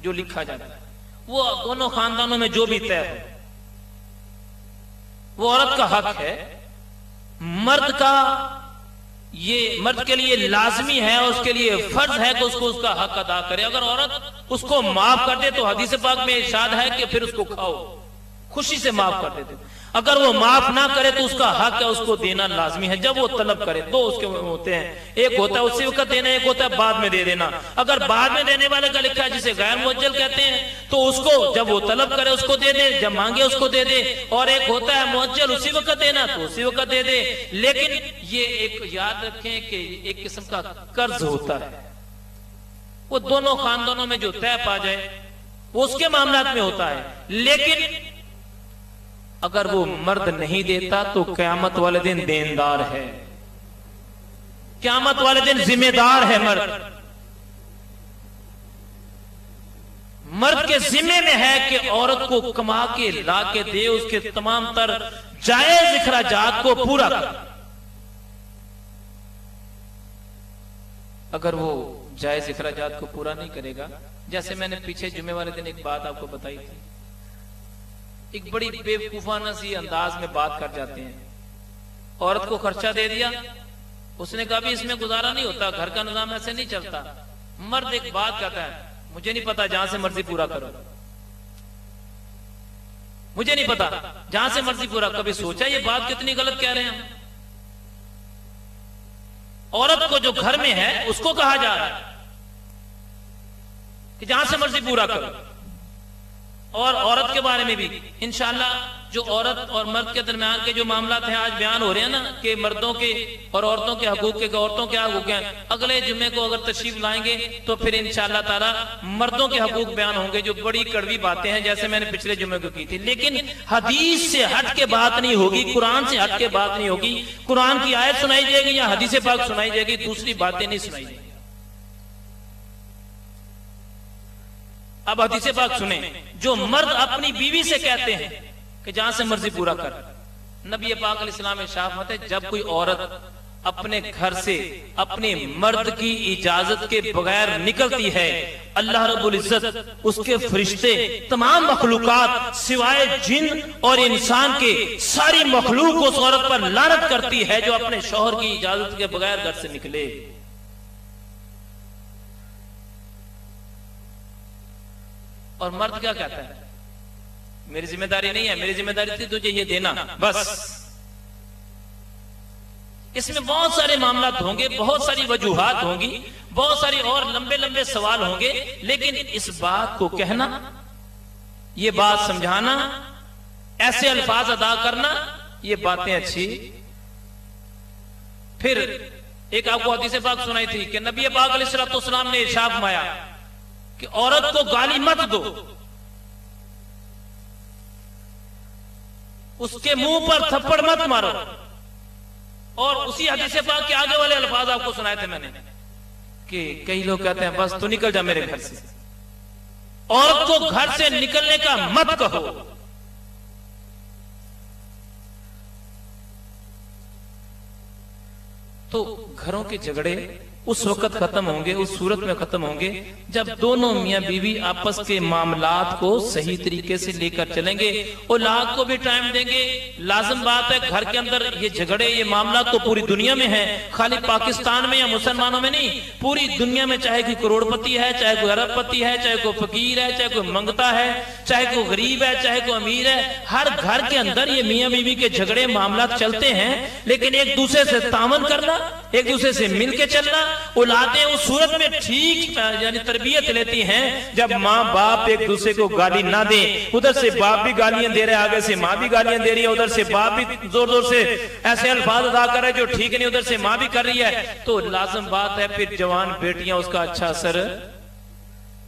जो लिखा जाता है वो दोनों खानदानों में जो भी तय हो, वो औरत का हक है। मर्द का ये मर्द के लिए लाजमी है, उसके लिए फर्ज है कि उसको उसका हक अदा करे। अगर औरत उसको माफ कर दे तो हदीस पाक में इरशाद है कि फिर उसको खाओ, खुशी से माफ कर देते। अगर वो माफ ना करे तो उसका हक है, उसको देना लाजमी है जब वो तलब करे। दो उसके होते हैं, एक होता है उसी वक्त देना, एक होता है बाद में दे देना। अगर बाद में देने वाले का लिखा है जिसे गैर मुअज्जल कहते हैं, तो उसको जब वो तलब करे उसको दे दे, जब मांगे उसको दे दे। और एक होता है मुअज्जल उसी वक्त देना, तो उसी वक्त दे दे। लेकिन ये एक याद रखें कि एक किस्म का कर्ज होता है, वो दोनों खानदानों में जो तय पा जाए वो उसके मामलात में होता है। लेकिन अगर वो मर्द नहीं देता तो क़यामत वाले दिन देनदार है, क़यामत वाले दिन जिम्मेदार है। मर्द के जिम्मे में है कि औरत को कमा के ला के दे, उसके तमाम तर जायज इखराजात को पूरा कर। अगर वो जायज इखराजात को पूरा नहीं करेगा, जैसे मैंने पीछे जुमे वाले दिन एक बात आपको बताई थी, एक बड़ी बेवकूफाना सी अंदाज में बात कर जाते हैं। औरत को खर्चा दे दिया, उसने कहा भी इसमें गुजारा नहीं होता, घर का निजाम ऐसे नहीं चलता। मर्द एक बात कहता है, मुझे नहीं पता, जहां से मर्जी पूरा करो, मुझे नहीं पता, जहां से मर्जी पूरा। कभी सोचा ये बात कितनी गलत कह रहे हैं हम? औरत को जो घर में है उसको कहा जा रहा है कि जहां से मर्जी पूरा करो। और औरत के बारे में भी इंशाअल्लाह जो औरत और मर्द के दरमियान के जो मामला हैं आज बयान हो रहे हैं ना, कि मर्दों के और औरतों के हकूक के, औरतों के हकूक हैं, अगले जुम्मे को अगर तशरीफ लाएंगे तो फिर इंशाअल्लाह ताला मर्दों के हकूक बयान होंगे, जो बड़ी कड़वी बातें हैं, जैसे मैंने पिछले जुम्मे को की थी। लेकिन हदीस से हट के बात नहीं होगी, कुरान से हट के बात नहीं होगी। कुरान की आयत सुनाई जाएगी या हदीस पाक सुनाई जाएगी, दूसरी बातें नहीं सुनाई जाएगी। अब हदीस पाक सुने, जो मर्द अपनी बीवी से कहते हैं कि जहां से मर्जी पूरा कर। नबी पाक अलैहिस्सलाम इरशाद फरमाते हैं, जब कोई औरत अपने घर से अपने मर्द की इजाजत के बगैर निकलती है, अल्लाह रब्बुल इज्जत उसके फरिश्ते, तमाम मखलूकात सिवाय जिन और इंसान के, सारी मखलूक उस औरत पर लानत करती है जो अपने शौहर की इजाजत के बगैर घर से निकले। और मर्द क्या कहता है, मेरी जिम्मेदारी नहीं है, मेरी जिम्मेदारी थी तुझे ये देना बस। इसमें बहुत सारे मामलात होंगे, बहुत सारी वजूहात होंगी, बहुत सारी और लंबे लंबे सवाल होंगे। लेकिन इस बात को कहना, ये बात समझाना, ऐसे अल्फाज अदा करना, ये बातें अच्छी। फिर एक आपको हदीस पाक सुनाई थी कि नबी पाक अलैहिस्सलाम ने इरशाद फरमाया कि औरत को गाली मत दो, उसके मुंह पर थप्पड़ मत मारो। और उसी हदीस पाक के आगे वाले अल्फाज आपको सुनाए थे मैंने कि कई लोग कहते हैं बस तू निकल जा मेरे घर से। औरत को घर से निकलने का मत कहो। तो घरों के झगड़े उस वक्त खत्म होंगे, उस सूरत में खत्म होंगे जब दोनों मियां बीवी आपस के मामलात को सही तरीके से लेकर चलेंगे, औलाद को भी टाइम देंगे। लाजम बात है, घर के अंदर ये झगड़े, ये मामलात तो पूरी दुनिया में है, खाली पाकिस्तान में या मुसलमानों में नहीं, पूरी दुनिया में। चाहे कोई करोड़पति है, चाहे कोई अरबपति है, चाहे कोई फकीर है, चाहे कोई मंगता है, चाहे कोई गरीब है, चाहे कोई अमीर है, हर घर के अंदर ये मियां बीवी के झगड़े मामलात चलते हैं। लेकिन एक दूसरे से तामन करना, एक दूसरे से मिलके चलना, औलादें उस सूरत में ठीक यानी तरबियत लेती हैं जब माँ बाप एक दूसरे को गाली ना दें। उधर से बाप भी गालियां दे रहे हैं, आगे से माँ भी गालियां दे रही है, उधर से बाप भी जोर जोर से ऐसे अल्फाज अदा कर रहे हैं जो ठीक नहीं, उधर से माँ भी कर रही है। तो लाजम बात है फिर जवान बेटियां उसका अच्छा असर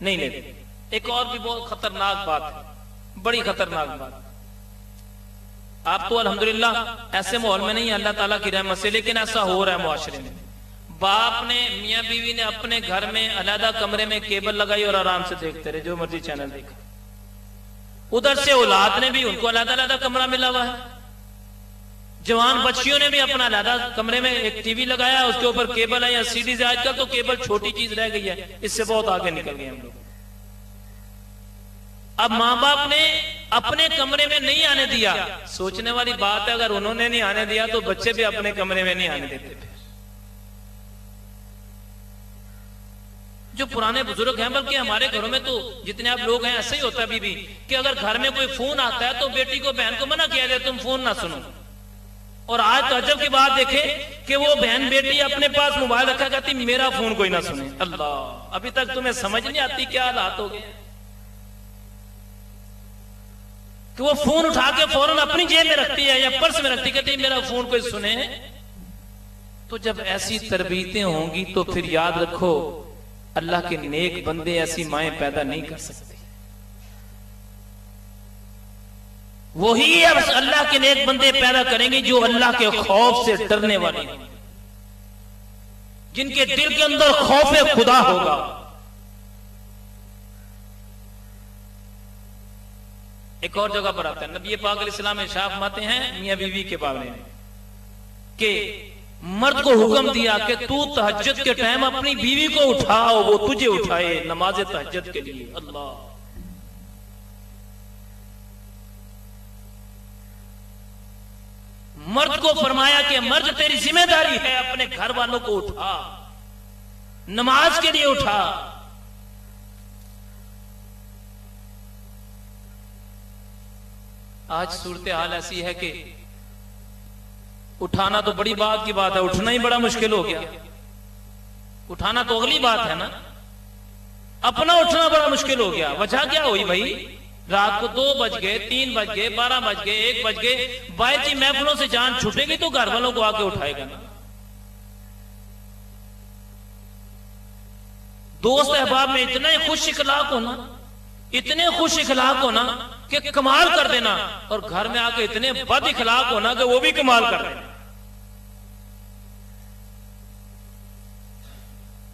नहीं लेती। एक और भी बहुत खतरनाक बात है, बड़ी खतरनाक बात। आप तो अल्हम्दुलिल्लाह ऐसे माहौल में नहीं है अल्लाह ताला की रहमत से, लेकिन ऐसा हो रहा है मुआशरे में। बाप ने, मियां बीवी ने अपने घर में अलग कमरे में केबल लगाई और आराम से देखते रहे, जो मर्जी चैनल देखा। उधर से औलाद ने भी, उनको अलग अलग कमरा मिला हुआ है। जवान बच्चियों ने भी अपना अलग कमरे में एक टीवी लगाया, उसके ऊपर केबल है या सीडी से। आजकल तो केबल छोटी चीज रह गई है, इससे बहुत आगे निकल गए हम लोग। अब माँ बाप ने अपने कमरे में नहीं आने दिया, सोचने वाली बात है, अगर उन्होंने नहीं आने दिया तो बच्चे भी अपने कमरे में नहीं आने देते थे। जो पुराने बुजुर्ग हैं, बल्कि हमारे घरों में तो जितने आप लोग हैं ऐसे ही होता है बीबी कि अगर घर में कोई फोन आता है तो बेटी को बहन को मना किया जाए तुम फोन ना सुनो। और आज तो अजब की बात देखे कि वो बहन बेटी अपने पास मोबाइल रखा कहती मेरा फोन कोई ना सुने। अल्लाह, अभी तक तुम्हें समझ नहीं आती क्या हालात हो गए कि वो फोन उठा के फौरन अपनी जेब में रखती है या पर्स में रखती, कहती मेरा फोन कोई सुने। तो जब ऐसी तरबीयतें होंगी तो फिर याद रखो अल्लाह के नेक बंदे ऐसी माएं पैदा नहीं कर सकते। वही अब अल्लाह के नेक बंदे पैदा करेंगे जो अल्लाह के खौफ से डरने वाले हैं, जिनके दिल के अंदर खौफ खुदा होगा। एक और जगह पर आता है, नबी पाक अलैहिस्सलाम इरशाद फरमाते हैं मियां बीवी के बारे में कि मर्द को हुक्म दिया कि तू तहज्जुद के टाइम अपनी बीवी को उठाओ, वो तुझे उठाए नमाज तहज्जुद के लिए। अल्लाह, मर्द को फरमाया कि मर्द तेरी जिम्मेदारी है अपने घर वालों को उठा, नमाज के लिए उठा। आज सूरत हाल ऐसी है कि उठाना तो बड़ी बात की बात है, उठना ही बड़ा मुश्किल हो गया। उठाना तो अगली बात है ना, अपना उठना बड़ा मुश्किल हो गया। वजह क्या हुई भाई? रात को 2 बज गए, 3 बज गए, 12 बज गए, 1 बज गए, बायती महफिलों से जान छूटेगी तो घर वालों को आके उठाएगा ना। दोस्त अहबाब में इतने खुश इखलाक होना, इतने खुश इखलाक होना कि कमाल कर देना, और घर में आके इतने बद इखलाक होना कि वो भी कमाल कर देना।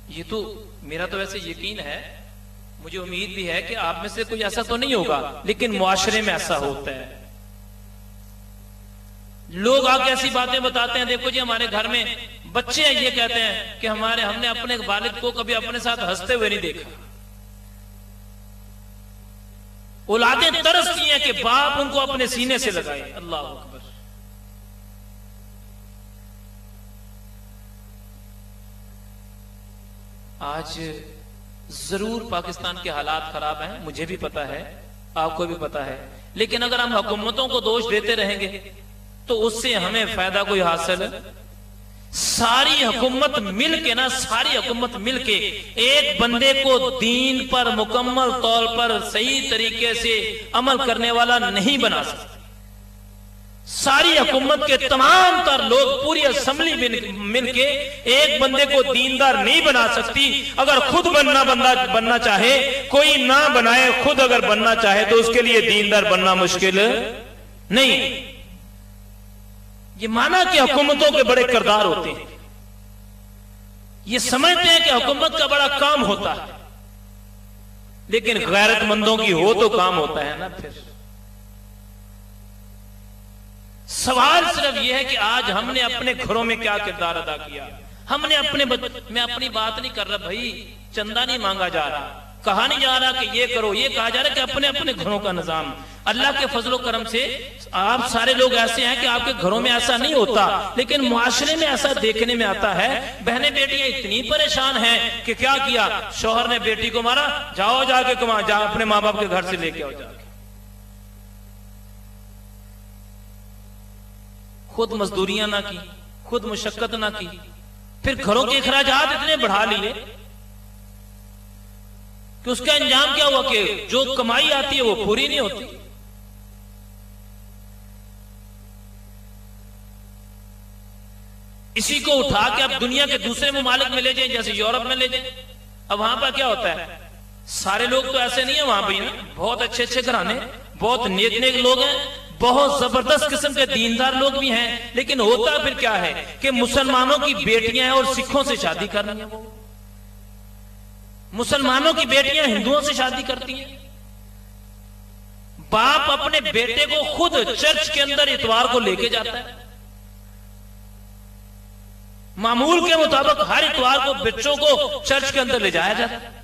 ये तो मेरा तो वैसे यकीन है, मुझे उम्मीद भी है कि आप में से कोई ऐसा तो नहीं होगा, लेकिन मुआशरे में ऐसा होता है। लोग आके ऐसी बातें बताते हैं, देखो जी हमारे घर में बच्चे हैं, ये कहते हैं कि हमने अपने वालिद को कभी अपने साथ हंसते हुए नहीं देखा। औलादें तरसती हैं कि बाप उनको अपने सीने से लगाए। अल्लाह अकबर। आज जरूर पाकिस्तान के हालात खराब हैं, मुझे भी पता है, आपको भी पता है, लेकिन अगर हम हुकूमतों को दोष देते रहेंगे तो उससे हमें फायदा कोई हासिल। सारी हुकूमत मिलके ना, सारी हुकूमत मिलके एक बंदे को दीन पर मुकम्मल तौर पर सही तरीके से अमल करने वाला नहीं बना सकती। सारी हुकूमत के तमाम तर लोग, पूरी असेंबली मिलके एक बंदे को दीनदार नहीं बना सकती। अगर खुद बनना चाहे, कोई ना बनाए, खुद अगर बनना चाहे तो उसके लिए दीनदार बनना मुश्किल नहीं। ये माना कि हुकूमतों के बड़े किरदार होते हैं, ये समझते हैं कि हुकूमत का बड़ा काम होता है, लेकिन गैरतमंदों की हो तो काम होता है ना। फिर सवाल सिर्फ यह है कि आज हमने अपने घरों में क्या किरदार अदा किया। हमने मैं अपनी बात नहीं कर रहा भाई, चंदा नहीं मांगा जा रहा, कहा नहीं जा रहा कि ये करो, ये कहा जा रहा है कि अपने अपने घरों का निजाम। अल्लाह के फजलो करम से आप सारे लोग ऐसे हैं कि आपके घरों में ऐसा नहीं होता, लेकिन मुआशरे में ऐसा देखने में आता है। बहनें बेटियां इतनी परेशान हैं कि क्या किया, शौहर ने बेटी को मारा, जाओ जाके कमा, जा अपने माँ बाप के घर से लेके आओ जाके। खुद मजदूरियां ना की, खुद मुशक्कत ना की, फिर घरों के अखराजात इतने बढ़ा लिए कि उसका अंजाम क्या हुआ कि जो कमाई आती है वो पूरी नहीं होती। इसी को उठा के अब दुनिया के दूसरे ममालिक में ले जाए, जैसे यूरोप में ले जाए। अब वहां पर क्या होता है, सारे लोग तो ऐसे नहीं है वहां पर ना, बहुत अच्छे अच्छे घराने, बहुत नेक नेक लोग हैं, बहुत जबरदस्त किस्म के दीनदार लोग भी हैं, लेकिन होता फिर क्या है कि मुसलमानों की बेटियां हैं और सिखों से शादी कर रही हैं, मुसलमानों की बेटियां हिंदुओं से शादी करती हैं। बाप अपने बेटे को खुद चर्च के अंदर इतवार को लेके जाता है, मामूल के मुताबिक हर इतवार को बच्चों को चर्च के अंदर ले जाया जाता है।